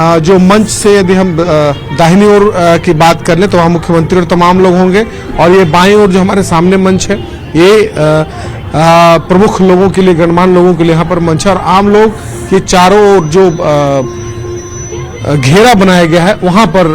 जो मंच से यदि हम दाहिनी ओर की बात कर लें तो वहाँ मुख्यमंत्री और तमाम लोग होंगे, और ये बाईं ओर जो हमारे सामने मंच है ये प्रमुख लोगों के लिए, गणमान्य लोगों के लिए यहाँ पर मंच है। और आम लोग ये चारों ओर जो घेरा बनाया गया है वहाँ पर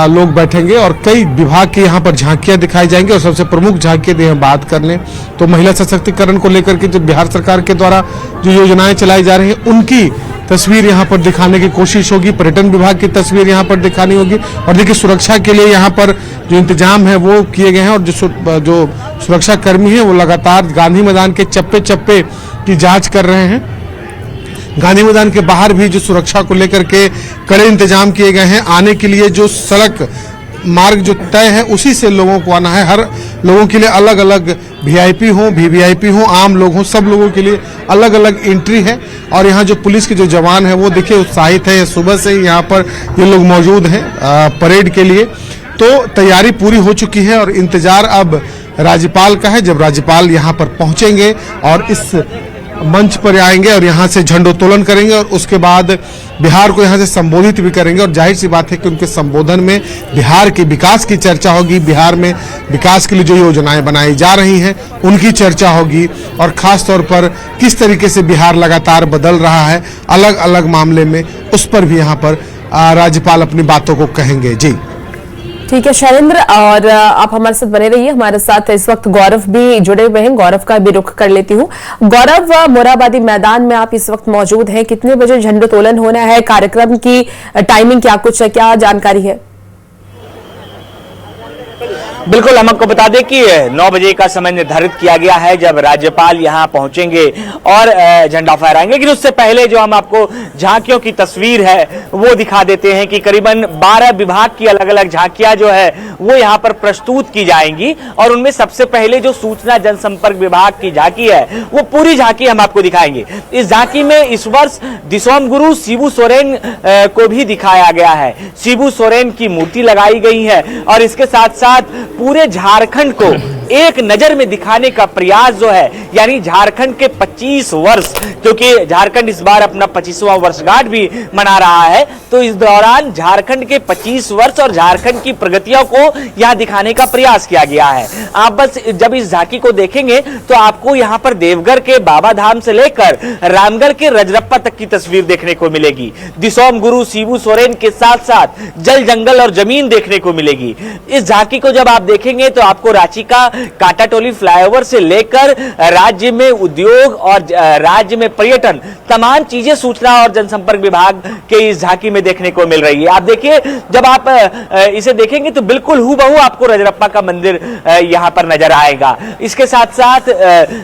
लोग बैठेंगे और कई विभाग की यहाँ पर झांकियां दिखाई जाएंगी। और सबसे प्रमुख झांकी यदि हम बात कर लें तो महिला सशक्तिकरण को लेकर के जो बिहार सरकार के द्वारा जो योजनाएं चलाई जा रही हैं उनकी तस्वीर यहाँ पर दिखाने की कोशिश होगी। पर्यटन विभाग की तस्वीर यहाँ पर दिखानी होगी। और देखिए सुरक्षा के लिए यहाँ पर जो इंतजाम है वो किए गए हैं, और जो सुरक्षा कर्मी हैं वो लगातार गांधी मैदान के चप्पे चप्पे की जांच कर रहे हैं। गांधी मैदान के बाहर भी जो सुरक्षा को लेकर के कड़े इंतजाम किए गए हैं। आने के लिए जो सड़क मार्ग जो तय है उसी से लोगों को आना है। हर लोगों के लिए अलग अलग वीआईपी हो, वीवीआईपी हो, आम लोग हो, सब लोगों के लिए अलग अलग एंट्री है। और यहाँ जो पुलिस के जो जवान है वो देखिए उत्साहित है, सुबह से ही यहाँ पर ये लोग मौजूद हैं परेड के लिए। तो तैयारी पूरी हो चुकी है और इंतजार अब राज्यपाल का है। जब राज्यपाल यहाँ पर पहुंचेंगे और इस मंच पर आएंगे और यहाँ से झंडोत्तोलन करेंगे और उसके बाद बिहार को यहाँ से संबोधित भी करेंगे। और जाहिर सी बात है कि उनके संबोधन में बिहार के विकास की चर्चा होगी, बिहार में विकास के लिए जो योजनाएं बनाई जा रही हैं उनकी चर्चा होगी, और खास तौर पर किस तरीके से बिहार लगातार बदल रहा है अलग अलग मामले में, उस पर भी यहाँ पर राज्यपाल अपनी बातों को कहेंगे। जी ठीक है शैलेंद्र, और आप हमारे साथ बने रहिए। हमारे साथ इस वक्त गौरव भी जुड़े हुए हैं, गौरव का भी रुख कर लेती हूँ। गौरव, मोरहाबादी मैदान में आप इस वक्त मौजूद हैं, कितने बजे झंडोत्तोलन होना है, कार्यक्रम की टाइमिंग क्या कुछ है, क्या जानकारी है? बिल्कुल, हम आपको बता दें कि 9 बजे का समय निर्धारित किया गया है जब राज्यपाल यहां पहुंचेंगे और झंडा फहराएंगे। लेकिन उससे पहले जो हम आपको झांकियों की तस्वीर है वो दिखा देते हैं कि करीबन 12 विभाग की अलग अलग झांकियां जो है वो यहां पर प्रस्तुत की जाएंगी। और उनमें सबसे पहले जो सूचना जनसंपर्क विभाग की झांकी है वो पूरी झांकी हम आपको दिखाएंगे। इस झांकी में इस वर्ष दिसोम गुरु शिबू सोरेन को भी दिखाया गया है। शिबू सोरेन की मूर्ति लगाई गई है और इसके साथ साथ पूरे झारखंड को एक नजर में दिखाने का प्रयास जो है, यानी झारखंड के 25 वर्ष, क्योंकि झारखंड इस बार अपना 25वां वर्षगांठ भी मना रहा है, तो इस दौरान झारखंड के 25 वर्ष और झारखंड की प्रगतियों को यहां दिखाने का प्रयास किया गया है। आप बस जब इस झांकी को देखेंगे तो आपको यहां पर देवघर के बाबा धाम से लेकर रामगढ़ के रजरप्पा तक की तस्वीर देखने को मिलेगी। दिसोम गुरु शिबू सोरेन के साथ साथ जल, जंगल और जमीन देखने को मिलेगी। इस झांकी को जब आप देखेंगे तो आपको रांची का काटाटोली फ्लाईओवर से लेकर राज्य में उद्योग और राज्य में पर्यटन, तमाम चीजें सूचना और जनसंपर्क विभाग के इस झांकी में देखने को मिल रही है। आप देखिए, जब आप इसे देखेंगे तो बिल्कुल हूबहू आपको रजरप्पा का मंदिर यहां पर नजर आएगा। इसके साथ साथ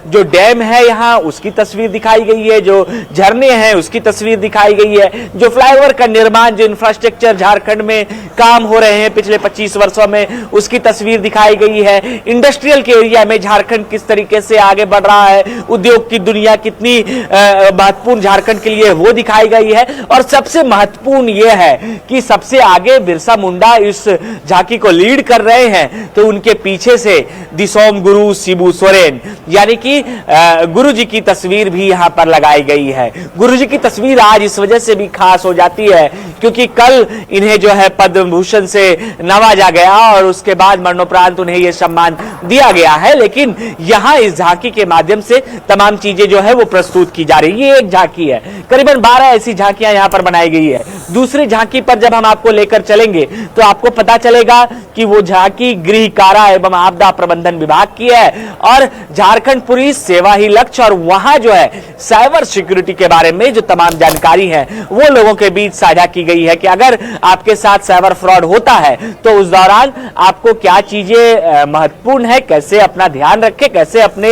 जो डैम है यहां उसकी तस्वीर दिखाई गई है, जो झरने हैं उसकी तस्वीर दिखाई गई है, जो फ्लाईओवर का निर्माण, जो इंफ्रास्ट्रक्चर झारखंड में काम हो रहे हैं पिछले 25 वर्षों में, उसकी तस्वीर दिखाई गई है। इंडस्ट्रियल के एरिया में झारखंड किस तरीके से आगे बढ़ रहा है, उद्योग की दुनिया कितनी महत्वपूर्ण झारखंड के लिए वो दिखाई गई है। और सबसे महत्वपूर्ण यह है कि सबसे आगे बिरसा मुंडा इस झांकी को लीड कर रहे हैं, तो उनके पीछे से दिसोम गुरु शिबू सोरेन यानी कि गुरु जी की तस्वीर भी यहां पर लगाई गई है। गुरु जी की तस्वीर आज इस वजह से भी खास हो जाती है क्योंकि कल इन्हें जो है पद्म भूषण से नवाजा गया और उसके बाद मरणोपरांत उन्हें यह सम्मान दिया गया है। लेकिन यहां इस झांकी के माध्यम से तमाम चीजें जो है वो प्रस्तुत की जा रही है। ये एक झांकी है, करीबन 12 ऐसी झांकियां यहां पर बनाई गई है। दूसरी झांकी पर जब हम आपको लेकर चलेंगे तो आपको पता चलेगा कि वो झांकी गृह कारा एवं आपदा प्रबंधन विभाग की है और झारखंड पुलिस सेवा ही लक्ष्य, और वहां जो है साइबर सिक्योरिटी के बारे में जो तमाम जानकारी है वो लोगों के बीच साझा की गई है कि अगर आपके साथ साइबर फ्रॉड होता है तो उस दौरान आपको क्या चीजें महत्वपूर्ण है, कैसे अपना ध्यान रखें, कैसे अपने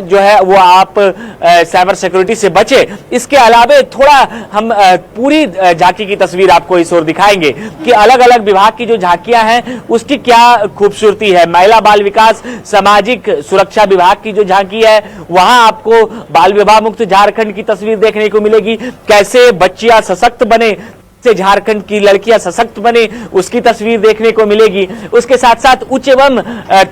जो है वो आप साइबर सिक्योरिटी से बचे। इसके अलावा थोड़ा हम पूरी झांकी की तस्वीर आपको इस ओर दिखाएंगे कि अलग अलग विभाग की जो झांकियां हैं उसकी क्या खूबसूरती है। महिला बाल विकास सामाजिक सुरक्षा विभाग की जो झांकी है वहां आपको बाल विवाह मुक्त झारखंड की तस्वीर देखने को मिलेगी, कैसे बच्चियां सशक्त बने, से झारखंड की लड़कियां सशक्त बने, उसकी तस्वीर देखने को मिलेगी। उसके साथ साथ उच्च एवं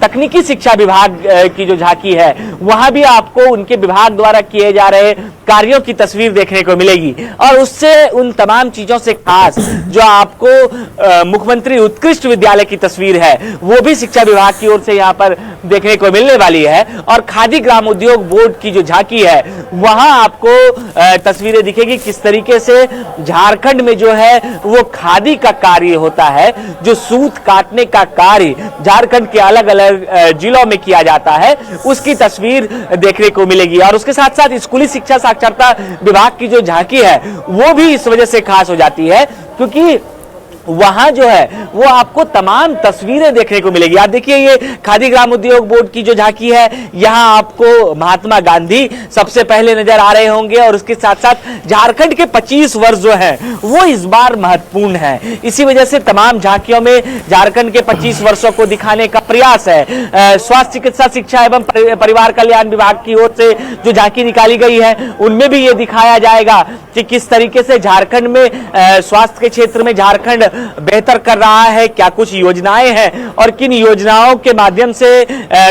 तकनीकी शिक्षा विभाग की जो झांकी है, वहां भी आपको उनके विभाग द्वारा किए जा रहे कार्यों की तस्वीर देखने को मिलेगी। और उससे उन तमाम चीजों से खास जो आपको मुख्यमंत्री उत्कृष्ट विद्यालय की तस्वीर है, वो भी शिक्षा विभाग की ओर से यहाँ पर देखने को मिलने वाली है। और खादी ग्राम उद्योग बोर्ड की जो झांकी है, वहां आपको तस्वीरें दिखेगी किस तरीके से झारखंड में जो है वो खादी का कार्य होता है, जो सूत काटने का कार्य झारखंड के अलग अलग जिलों में किया जाता है, उसकी तस्वीर देखने को मिलेगी। और उसके साथ साथ स्कूली शिक्षा साक्षरता विभाग की जो झांकी है, वो भी इस वजह से खास हो जाती है क्योंकि वहां जो है वो आपको तमाम तस्वीरें देखने को मिलेगी। आप देखिए, ये खादी ग्राम उद्योग बोर्ड की जो झांकी है, यहां आपको महात्मा गांधी सबसे पहले नजर आ रहे होंगे। और उसके साथ साथ झारखंड के 25 वर्ष जो है वो इस बार महत्वपूर्ण है। इसी वजह से तमाम झांकियों में झारखंड के 25 वर्षों को दिखाने का प्रयास है। स्वास्थ्य चिकित्सा शिक्षा एवं परिवार कल्याण विभाग की ओर से जो झांकी निकाली गई है, उनमें भी ये दिखाया जाएगा कि किस तरीके से झारखंड में स्वास्थ्य के क्षेत्र में झारखंड बेहतर कर रहा है, क्या कुछ योजनाएं हैं और किन योजनाओं के माध्यम से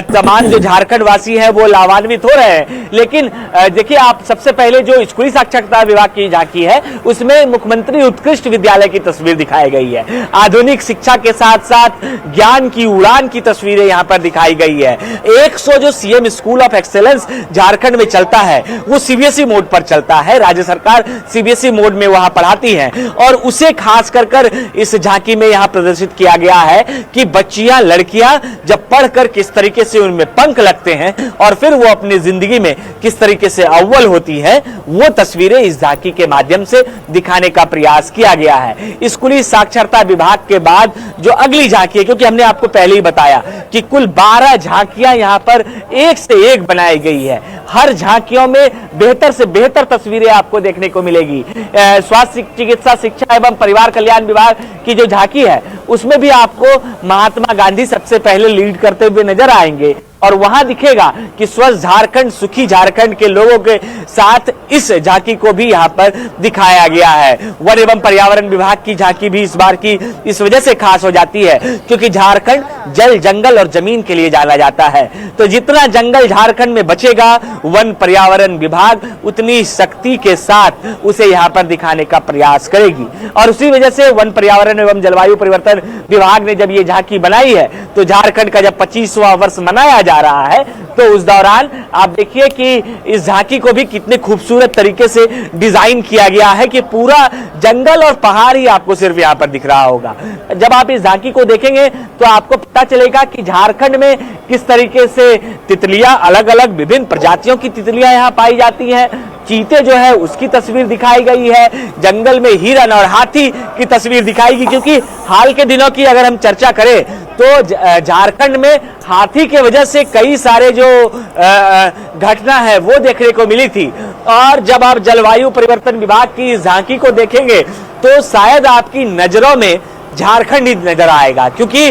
तमाम जो झारखंड वासी हैं वो लाभान्वित हो रहे हैं। लेकिन देखिए, आप सबसे पहले जो स्कूली साक्षरता विभाग की झांकी है, उसमें मुख्यमंत्री उत्कृष्ट विद्यालय की तस्वीर दिखाई गई है। आधुनिक शिक्षा के साथ साथ ज्ञान की उड़ान की तस्वीरें यहां पर दिखाई गई है। 100 जो CM school of excellence Jharkhand में चलता है, वो सीबीएसई मोड पर चलता है। राज्य सरकार सीबीएसई मोड में वहां पढ़ाती है और उसे खास कर इस झांकी में यहां प्रदर्शित किया गया है कि बच्चियां, लड़कियां जब पढ़कर किस तरीके से उनमें पंख लगते हैं और फिर वो अपनी जिंदगी में किस तरीके से अव्वल होती है, वो तस्वीरें इस झांकी के माध्यम से दिखाने का प्रयास किया गया है। स्कूली साक्षरता विभाग के बाद जो अगली झांकी है, क्योंकि हमने आपको पहले ही बताया कि कुल 12 झांकियां यहां पर एक से एक बनाई गई है। हर झांकियों में बेहतर से बेहतर तस्वीरें आपको देखने को मिलेगी। स्वास्थ्य चिकित्सा शिक्षा एवं परिवार कल्याण विभाग की जो झांकी है, उसमें भी आपको महात्मा गांधी सबसे पहले लीड करते हुए नजर आएंगे और वहां दिखेगा कि स्वस्थ झारखंड, सुखी झारखंड के लोगों के साथ इस झांकी को भी यहां पर दिखाया गया है। वन एवं पर्यावरण विभाग की झांकी भी इस बार की इस वजह से खास हो जाती है क्योंकि झारखंड जल, जंगल और जमीन के लिए जाना जाता है। तो जितना जंगल झारखंड में बचेगा, वन पर्यावरण विभाग उतनी शक्ति के साथ उसे यहां पर दिखाने का प्रयास करेगी। और उसी वजह से वन पर्यावरण एवं जलवायु परिवर्तन विभाग ने जब ये झांकी बनाई है, तो झारखंड का जब 25वां वर्ष मनाया जा रहा है, तो उस दौरान आप देखिए कि इस झांकी को भी कितने खूबसूरत तरीके से डिजाइन किया गया है कि पूरा जंगल और पहाड़ ही आपको सिर्फ यहां पर दिख रहा होगा। जब आप इस झांकी को देखेंगे तो आपको पता चलेगा कि झारखंड में किस तरीके से तितलियां, अलग अलग विभिन्न प्रजातियों की तितलियां यहां पाई जाती हैं। चीते जो है उसकी तस्वीर दिखाई गई है। जंगल में हिरन और हाथी की तस्वीर दिखाई गई, क्योंकि हाल के दिनों की अगर हम चर्चा करें तो झारखंड में हाथी के वजह से कई सारे जो घटना है वो देखने को मिली थी। और जब आप जलवायु परिवर्तन विभाग की इस झांकी को देखेंगे तो शायद आपकी नजरों में झारखंड ही नजर आएगा, क्योंकि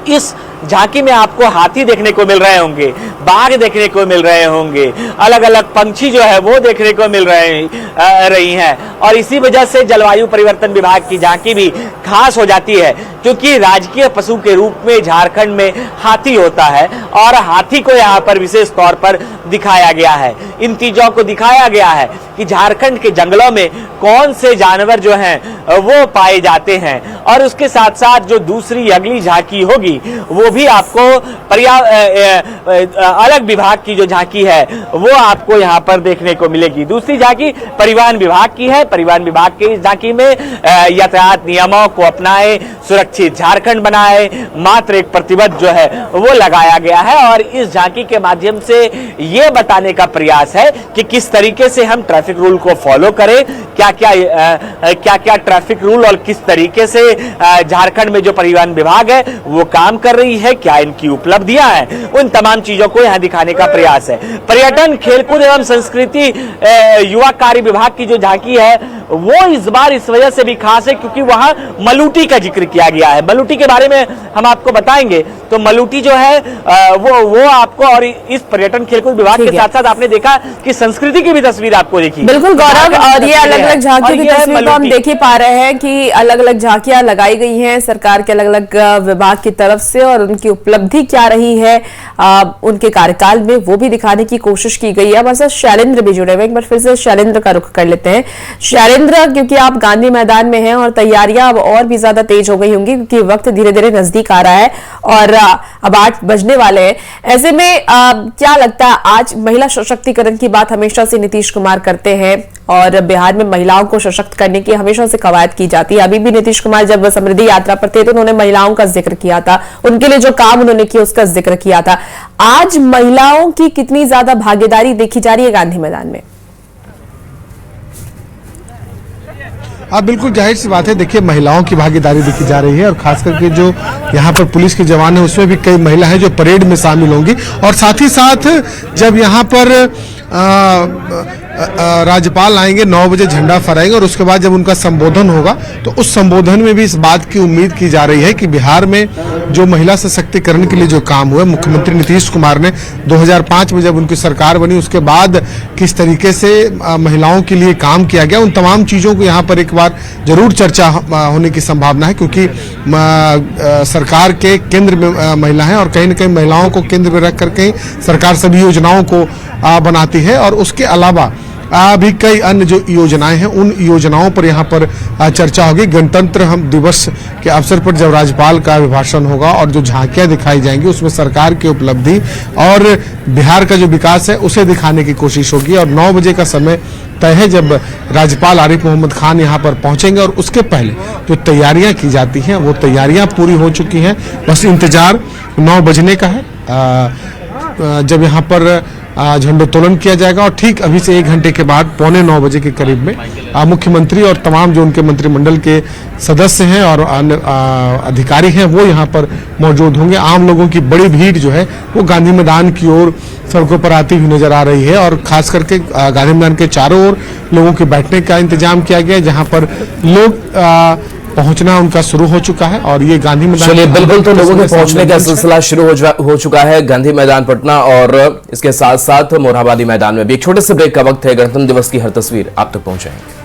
इस झांकी में आपको हाथी देखने को मिल रहे होंगे, बाघ देखने को मिल रहे होंगे, अलग अलग पंछी जो है वो देखने को मिल रही हैं। और इसी वजह से जलवायु परिवर्तन विभाग की झांकी भी खास हो जाती है, क्योंकि राजकीय पशु के रूप में झारखंड में हाथी होता है और हाथी को यहाँ पर विशेष तौर पर दिखाया गया है। इन चीजों को दिखाया गया है कि झारखंड के जंगलों में कौन से जानवर जो हैं वो पाए जाते हैं। और उसके साथ साथ जो दूसरी अगली झांकी होगी वो भी आपको अलग विभाग की जो झांकी है वो आपको यहाँ पर देखने को मिलेगी। दूसरी झांकी परिवहन विभाग की है। परिवहन विभाग की इस झांकी में यातायात नियमों को अपनाए, सुरक्षित झारखंड बनाए, मात्र एक प्रतिबद्ध जो है वो लगाया गया है। और इस झांकी के माध्यम से ये बताने का प्रयास है कि किस तरीके से हम ट्रैफिक रूल को फॉलो करें, क्या क्या ट्रैफिक रूल और किस तरीके से झारखंड में जो परिवहन विभाग है वो काम कर रही है, क्या इनकी उपलब्धियां हैं, उन तमाम चीजों को यहां दिखाने का प्रयास है। पर्यटन, खेलकूद एवं संस्कृति युवा कार्य विभाग की जो झांकी है वो इस बार इस वजह से भी खास है क्योंकि वहां मलूटी का जिक्र किया गया है। मलूटी के बारे में हम आपको बताएंगे तो मलूटी जो है वो आपको, और इस पर्यटन खेलकूद विभाग के साथ साथ आपने देखा कि संस्कृति की भी तस्वीर आपको देखी। बिल्कुल गौरव, और ये अलग अलग झांकियों की तस्वीर तो हम देख ही पा रहे हैं कि अलग अलग झांकियां लगाई गई हैं सरकार के अलग अलग विभाग की तरफ से, और उनकी उपलब्धि क्या रही है उनके कार्यकाल में वो भी दिखाने की कोशिश की गई है। हमारे साथ शैलेंद्र भी जुड़े हुए, एक बार फिर से शैलेंद्र का रुख कर लेते हैं। शैलेंद्र, क्योंकि आप गांधी मैदान में हैं और तैयारियां अब और भी ज्यादा तेज हो गई होंगी क्योंकि वक्त धीरे धीरे नजदीक आ रहा है और अब 8 बजने वाले हैं। ऐसे में क्या लगता है, आज महिला सशक्तिकरण की बात हमेशा से नीतीश कुमार करते हैं और बिहार में महिलाओं को सशक्त करने की हमेशा से कवायद की जाती है। अभी भी नीतीश कुमार जब समृद्धि यात्रा पर थे तो उन्होंने महिलाओं का जिक्र किया था, उनके लिए जो काम उन्होंने किया उसका जिक्र किया था। आज महिलाओं की कितनी ज्यादा भागीदारी देखी जा रही है गांधी मैदान में? हाँ, बिल्कुल जाहिर सी बात है। देखिए, महिलाओं की भागीदारी देखी जा रही है और खास करके जो यहाँ पर पुलिस के जवान है उसमें भी कई महिला हैं जो परेड में शामिल होंगी। और साथ ही साथ जब यहाँ पर राज्यपाल आएंगे 9 बजे झंडा फहराएंगे और उसके बाद जब उनका संबोधन होगा तो उस संबोधन में भी इस बात की उम्मीद की जा रही है कि बिहार में जो महिला सशक्तिकरण के लिए जो काम हुआ, मुख्यमंत्री नीतीश कुमार ने 2005 में जब उनकी सरकार बनी उसके बाद किस तरीके से महिलाओं के लिए काम किया गया, उन तमाम चीज़ों को यहाँ पर एक बार जरूर चर्चा होने की संभावना है। क्योंकि सरकार के केंद्र में महिला हैं और कहीं न कहीं महिलाओं को केंद्र में रख करके सरकार सभी योजनाओं को बनाती है। और उसके अलावा भी कई अन्य जो योजनाएं हैं उन योजनाओं पर यहाँ पर चर्चा होगी। गणतंत्र दिवस के अवसर पर जब राज्यपाल का अभिभाषण होगा और जो झांकियां दिखाई जाएंगी उसमें सरकार की उपलब्धि और बिहार का जो विकास है उसे दिखाने की कोशिश होगी। और 9 बजे का समय तय है जब राज्यपाल आरिफ मोहम्मद खान यहाँ पर पहुंचेंगे और उसके पहले जो तैयारियां की जाती हैं वो तैयारियां पूरी हो चुकी हैं। बस इंतजार 9 बजने का है जब यहाँ पर झंडोत्तोलन किया जाएगा। और ठीक अभी से 1 घंटे के बाद 8:45 बजे के करीब में मुख्यमंत्री और तमाम जो उनके मंत्रिमंडल के सदस्य हैं और अन्य अधिकारी हैं वो यहाँ पर मौजूद होंगे। आम लोगों की बड़ी भीड़ जो है वो गांधी मैदान की ओर सड़कों पर आती हुई नजर आ रही है। और खास करके गांधी मैदान के चारों ओर लोगों के बैठने का इंतजाम किया गया है, जहाँ पर लोग पहुंचना उनका शुरू हो चुका है। और ये गांधी मैदान, चलिए बिल्कुल, तो लोगों के पहुंचने का सिलसिला शुरू हो चुका है गांधी मैदान पटना, और इसके साथ साथ मोरहाबादी मैदान में भी। एक छोटे से ब्रेक का वक्त है, गणतंत्र दिवस की हर तस्वीर आप तक पहुंचाएंगे।